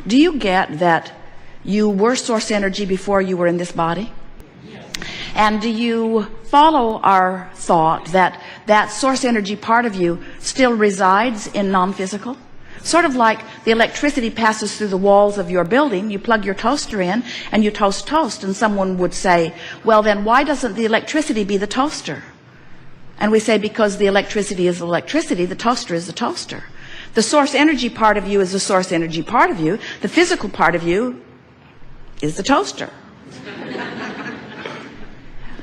Do you get that you were source energy before you were in this body? And do you follow our thought that that source energy part of you still resides in non-physical? Sort of like the electricity passes through the walls of your building. You plug your toaster in and you toast, and someone would say, well, then why doesn't the electricity be the toaster? And we say, because the electricity is electricity, the toaster is the toaster. The source energy part of you is the source energy part of you. The physical part of you is the toaster.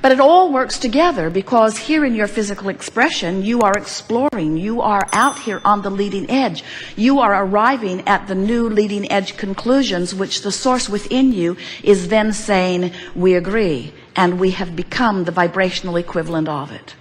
But it all works together, because here in your physical expression, you are exploring. You are out here on the leading edge. You are arriving at the new leading edge conclusions, which the source within you is then saying, we agree, and we have become the vibrational equivalent of it.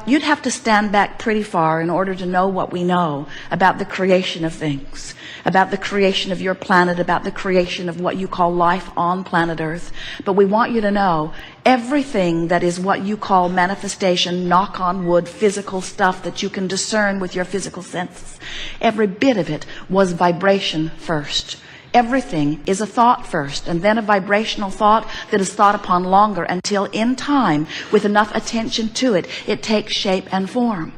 You'd have to stand back pretty far in order to know what we know about the creation of things, about the creation of your planet, about the creation of what you call life on planet Earth. But we want you to know everything that is what you call manifestation, knock on wood, physical stuff that you can discern with your physical senses. Every bit of it was vibration first. Everything is a thought first, and then a vibrational thought that is thought upon longer until in time, with enough attention to it, it takes shape and form.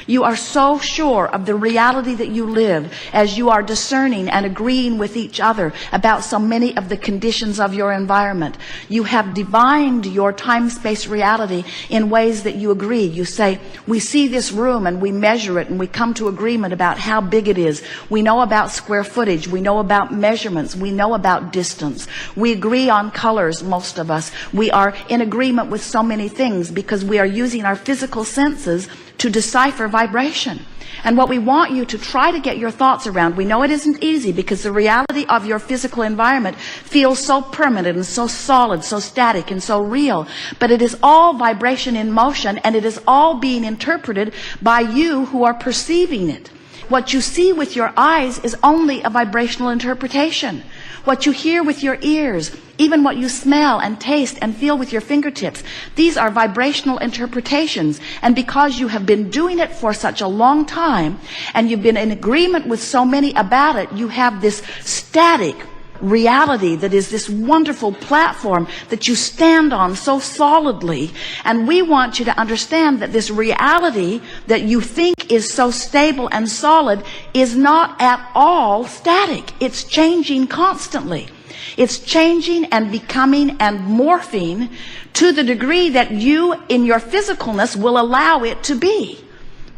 You are so sure of the reality that you live as you are discerning and agreeing with each other about so many of the conditions of your environment. You have divined your time-space reality in ways that you agree. You say, we see this room and we measure it and we come to agreement about how big it is. We know about square footage. We know about measurements. We know about distance. We agree on colors, most of us. We are in agreement with so many things because we are using our physical senses to decipher vibration. And what we want you to try to get your thoughts around, we know it isn't easy because the reality of your physical environment feels so permanent and so solid, so static and so real. But it is all vibration in motion, and it is all being interpreted by you who are perceiving it. What you see with your eyes is only a vibrational interpretation. What you hear with your ears, even what you smell and taste and feel with your fingertips, these are vibrational interpretations. And because you have been doing it for such a long time, and you've been in agreement with so many about it, you have this static reality that is this wonderful platform that you stand on so solidly. And we want you to understand that this reality that you think is so stable and solid is not at all static. It's changing constantly. It's changing and becoming and morphing to the degree that you in your physicalness will allow it to be.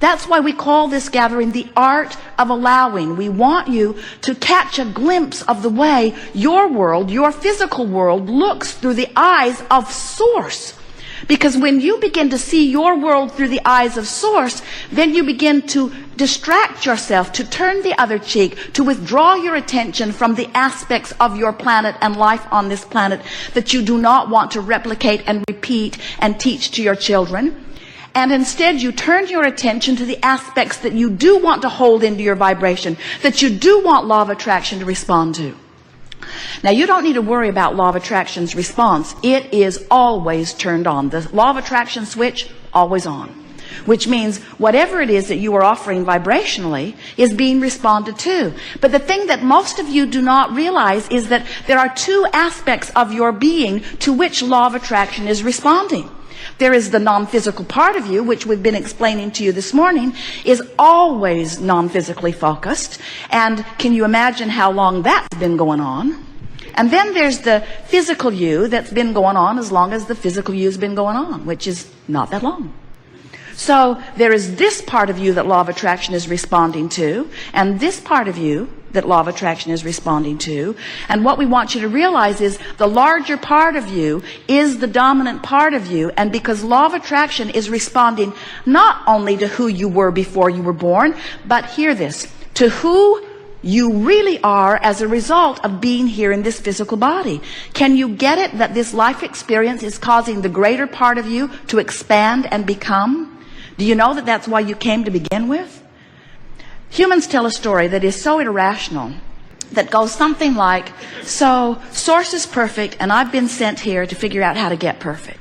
That's why we call this gathering the art of allowing. We want you to catch a glimpse of the way your world, your physical world, looks through the eyes of Source. Because when you begin to see your world through the eyes of Source, then you begin to distract yourself, to turn the other cheek, to withdraw your attention from the aspects of your planet and life on this planet that you do not want to replicate and repeat and teach to your children. And instead you turn your attention to the aspects that you do want to hold into your vibration, that you do want law of attraction to respond to. Now, you don't need to worry about law of attraction's response. It is always turned on. The law of attraction switch, always on. Which means whatever it is that you are offering vibrationally is being responded to. But the thing that most of you do not realize is that there are two aspects of your being to which law of attraction is responding. There is the non-physical part of you, which we've been explaining to you this morning, is always non-physically focused. And can you imagine how long that's been going on? And then there's the physical you that's been going on as long as the physical you's been going on, which is not that long. So there is this part of you that law of attraction is responding to, and this part of you that law of attraction is responding to. And what we want you to realize is the larger part of you is the dominant part of you. And because law of attraction is responding not only to who you were before you were born, but hear this, to who you really are as a result of being here in this physical body. Can you get it that this life experience is causing the greater part of you to expand and become? Do you know that that's why you came to begin with? Humans tell a story that is so irrational that goes something like, so Source is perfect and I've been sent here to figure out how to get perfect.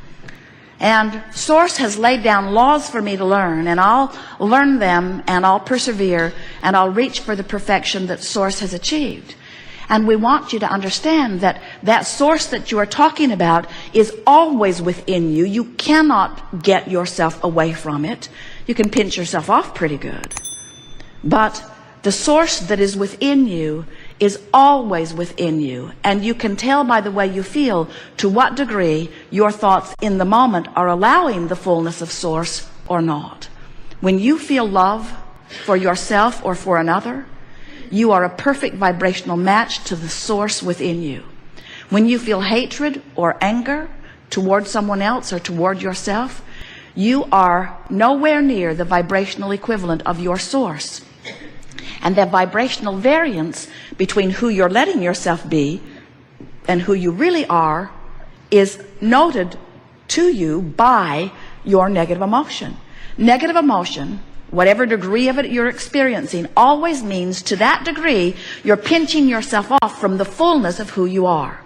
And Source has laid down laws for me to learn, and I'll learn them and I'll persevere and I'll reach for the perfection that Source has achieved. And we want you to understand that that source that you are talking about is always within you. You cannot get yourself away from it. You can pinch yourself off pretty good. But the source that is within you is always within you. And you can tell by the way you feel to what degree your thoughts in the moment are allowing the fullness of source or not. When you feel love for yourself or for another, you are a perfect vibrational match to the source within you. When you feel hatred or anger toward someone else or toward yourself, you are nowhere near the vibrational equivalent of your source. And the vibrational variance between who you're letting yourself be and who you really are is noted to you by your negative emotion. Negative emotion, whatever degree of it you're experiencing, always means to that degree you're pinching yourself off from the fullness of who you are.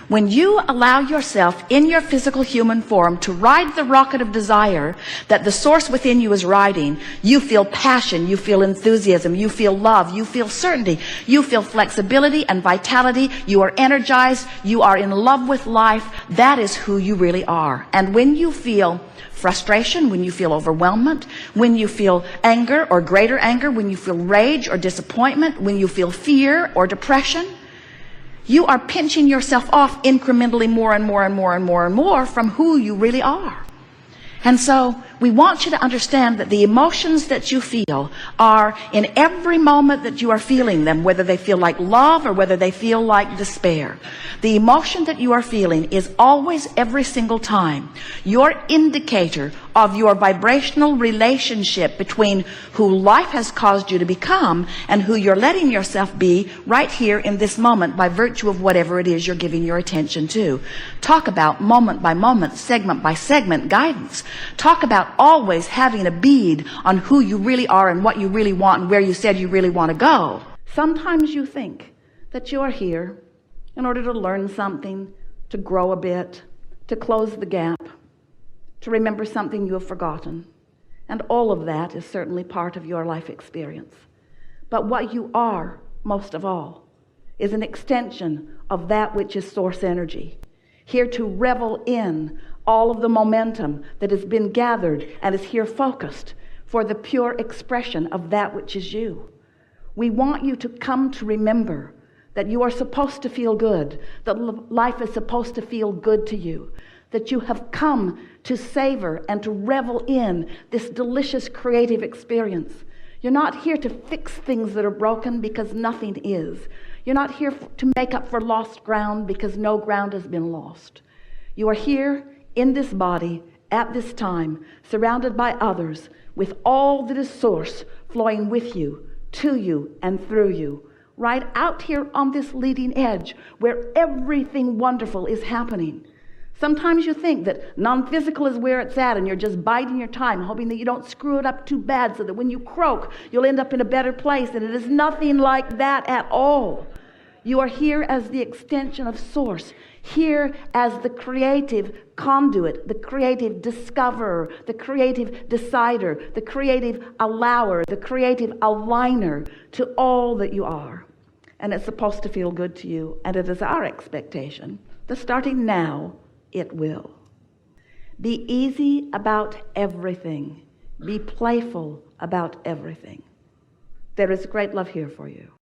When you allow yourself in your physical human form to ride the rocket of desire that the source within you is riding, you feel passion, you feel enthusiasm, you feel love, you feel certainty, you feel flexibility and vitality, you are energized, you are in love with life. That is who you really are. And when you feel frustration, when you feel overwhelmment, when you feel anger or greater anger, when you feel rage or disappointment, when you feel fear or depression, you are pinching yourself off incrementally more and more and more and more and more from who you really are. And so we want you to understand that the emotions that you feel are in every moment that you are feeling them, whether they feel like love or whether they feel like despair. The emotion that you are feeling is always, every single time, your indicator of your vibrational relationship between who life has caused you to become and who you're letting yourself be right here in this moment by virtue of whatever it is you're giving your attention to. Talk about moment by moment, segment by segment guidance. Talk about always having a bead on who you really are and what you really want and where you said you really want to go. Sometimes you think that you're here in order to learn something, to grow a bit, to close the gap, to remember something you have forgotten. And all of that is certainly part of your life experience. But what you are, most of all, is an extension of that which is source energy, here to revel in all of the momentum that has been gathered and is here focused for the pure expression of that which is you. We want you to come to remember that you are supposed to feel good, that life is supposed to feel good to you, that you have come to savor and to revel in this delicious creative experience. You're not here to fix things that are broken, because nothing is. You're not here to make up for lost ground, because no ground has been lost. You are here in this body at this time, surrounded by others, with all that is source flowing with you, to you, and through you, right out here on this leading edge where everything wonderful is happening. Sometimes you think that non-physical is where it's at and you're just biding your time, hoping that you don't screw it up too bad so that when you croak, you'll end up in a better place. And it is nothing like that at all. You are here as the extension of source, here as the creative conduit, the creative discoverer, the creative decider, the creative allower, the creative aligner to all that you are. And it's supposed to feel good to you, and it is our expectation that starting now, it will. Be easy about everything. Be playful about everything. There is great love here for you.